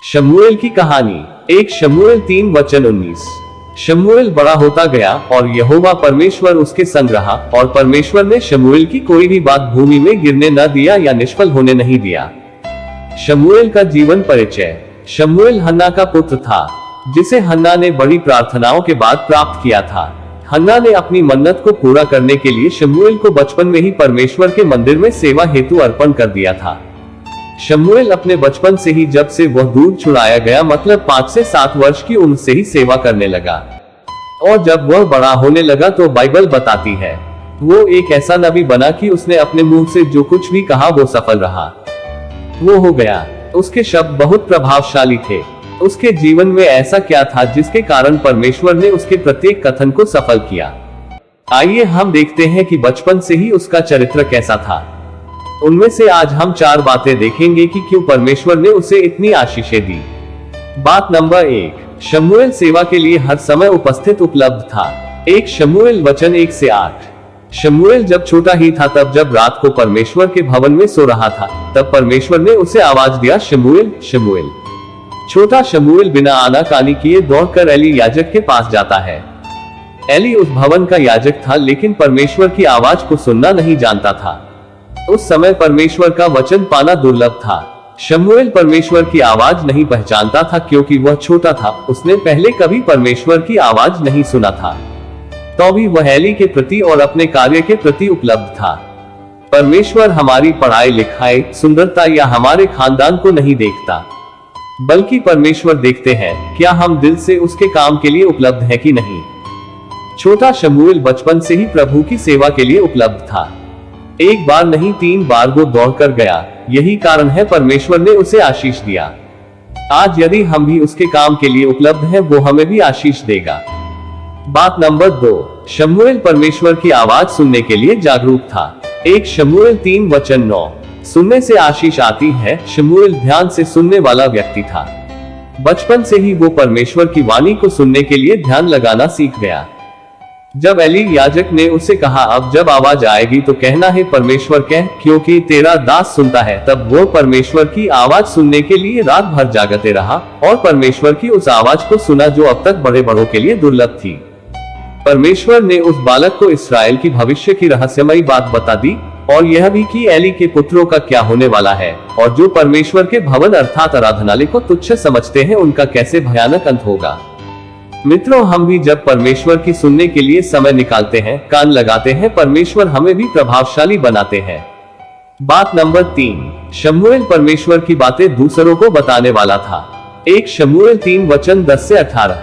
शमूएल की कहानी। एक शमूएल 3:19। शमूएल बड़ा होता गया और यहोवा परमेश्वर उसके संग रहा, और परमेश्वर ने शमूएल की कोई भी बात भूमि में गिरने न दिया या निष्फल होने नहीं दिया। शमूएल का जीवन परिचय। शमूएल हन्ना का पुत्र था, जिसे हन्ना ने बड़ी प्रार्थनाओं के बाद प्राप्त किया था। हन्ना ने अपनी मन्नत को पूरा करने के लिए शमूएल को बचपन में ही परमेश्वर के मंदिर में सेवा हेतु अर्पण कर दिया था। शमूएल अपने बचपन से ही, जब से वह दूध छुड़ाया गया, मतलब 5 से 7 वर्ष की उम्र से ही सेवा करने लगा। और जब वह बड़ा होने लगा तो बाइबल बताती है, वो एक ऐसा नबी बना कि उसने अपने मुंह से जो कुछ भी कहा वो सफल रहा। वो हो गया। उसके शब्द बहुत प्रभावशाली थे। उसके जीवन में ऐसा क्या था जिसके कारण परमेश्वर ने उसके प्रत्येक कथन को सफल किया? आइए हम देखते हैं कि बचपन से ही उसका चरित्र कैसा था। उनमें से आज हम 4 बातें देखेंगे कि क्यों परमेश्वर ने उसे इतनी आशीषें दी। बात नंबर 1, शमूएल सेवा के लिए हर समय उपस्थित उपलब्ध था। 1 शमूएल वचन 1 से 8। शमूएल जब छोटा ही था, तब जब रात को परमेश्वर के भवन में सो रहा था, तब परमेश्वर ने उसे आवाज दिया, शमूएल शमूएल। छोटा शमूएल बिना आनाकानी किए दौड़कर एली याजक के पास जाता है। एली उस भवन का याजक था, लेकिन परमेश्वर की आवाज को सुनना नहीं जानता था। उस समय परमेश्वर का वचन पाना दुर्लभ था। शमूएल परमेश्वर की आवाज नहीं पहचानता था, क्योंकि वह छोटा था। उसने पहले कभी परमेश्वर की आवाज नहीं सुना था। तो भी वह एली के प्रति और अपने कार्य के प्रति उपलब्ध था। परमेश्वर हमारी पढ़ाई लिखाई, सुंदरता या हमारे खानदान को नहीं देखता, बल्कि परमेश्वर देखते हैं क्या हम दिल से उसके काम के लिए उपलब्ध हैं कि नहीं। छोटा शमूएल बचपन से ही प्रभु की सेवा के लिए उपलब्ध था। 1 बार नहीं 3 बार वो दौड़कर गया। यही कारण है परमेश्वर ने उसे आशीष दिया। आज यदि हम भी उसके काम के लिए उपलब्ध हैं, वो हमें भी आशीष देगा। बात नंबर 2, शमूएल परमेश्वर की आवाज सुनने के लिए जागरूक था। 1 शमूएल 3 वचन 9। सुनने से आशीष आती है। शमूएल ध्यान से सुनने वाला व्यक्ति था। बचपन से ही वो परमेश्वर की वाणी को सुनने के लिए ध्यान लगाना सीख गया। जब एली याजक ने उसे कहा, अब जब आवाज आएगी तो कहना है परमेश्वर कह, क्योंकि तेरा दास सुनता है, तब वो परमेश्वर की आवाज सुनने के लिए रात भर जागते रहा और परमेश्वर की उस आवाज को सुना जो अब तक बड़े बड़ों के लिए दुर्लभ थी। परमेश्वर ने उस बालक को इस्राएल की भविष्य की रहस्यमयी बात बता दी, और यह भी कि एली के पुत्रों का क्या होने वाला है, और जो परमेश्वर के भवन अर्थात आराधनालय को तुच्छ समझते हैं, उनका कैसे भयानक अंत होगा। मित्रों, हम भी जब परमेश्वर की सुनने के लिए समय निकालते हैं, कान लगाते हैं, परमेश्वर हमें भी प्रभावशाली बनाते हैं। बात नंबर 3, शमूएल परमेश्वर की बातें दूसरों को बताने वाला था। 1 शमूएल 3 वचन 10 से 18।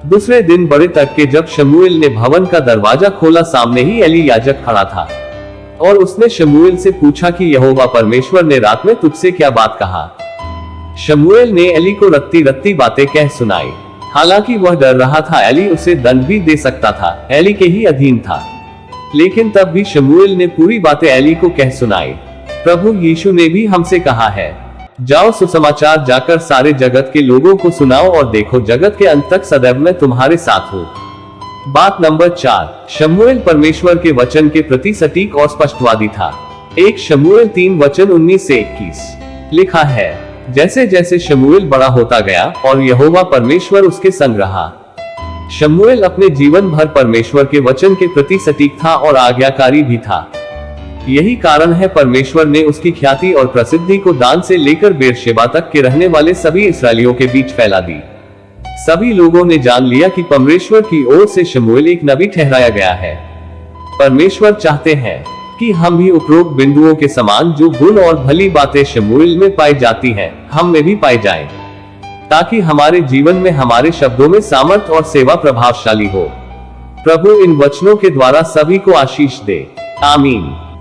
दूसरे दिन बड़े तक के जब शमूएल ने भवन का दरवाजा खोला, सामने ही एली याजक खड़ा था, और उसने शमूएल से पूछा कि यहोवा परमेश्वर ने रात में तुझसे क्या बात कहा। शमूएल ने एली को रत्ती रत्ती बातें कह सुनाई। हालांकि वह डर रहा था, एली उसे दंड भी दे सकता था, एली के ही अधीन था, लेकिन तब भी शमूएल ने पूरी बातें एली को कह सुनाई। प्रभु यीशु ने भी हमसे कहा है, जाओ सुसमाचार जाकर सारे जगत के लोगों को सुनाओ, और देखो जगत के अंत तक सदैव मैं तुम्हारे साथ हूँ। बात नंबर 4, शमूएल परमेश्वर के वचन के प्रति सटीक और स्पष्टवादी था। 1 शमूएल 3 वचन 19 से 21 लिखा है, जैसे जैसे शमूएल बड़ा होता गया और यहोवा परमेश्वर उसके संग रहा, शमूएल अपने जीवन भर परमेश्वर के वचन के प्रति सटीक था और आज्ञाकारी भी था। यही कारण है परमेश्वर ने उसकी ख्याति और प्रसिद्धि को दान से लेकर बेरशेबा तक के रहने वाले सभी इस्राएलियों के बीच फैला दी। सभी लोगों ने जान लिया कि परमेश्वर की ओर से शमूएल एक नबी ठहराया गया है। परमेश्वर चाहते हैं कि हम भी उपरोक्त बिंदुओं के समान जो गुण और भली बातें शमूएल में पाई जाती हैं, हम में भी पाई जाएं, ताकि हमारे जीवन में हमारे शब्दों में सामर्थ और सेवा प्रभावशाली हो। प्रभु इन वचनों के द्वारा सभी को आशीष दे। आमीन।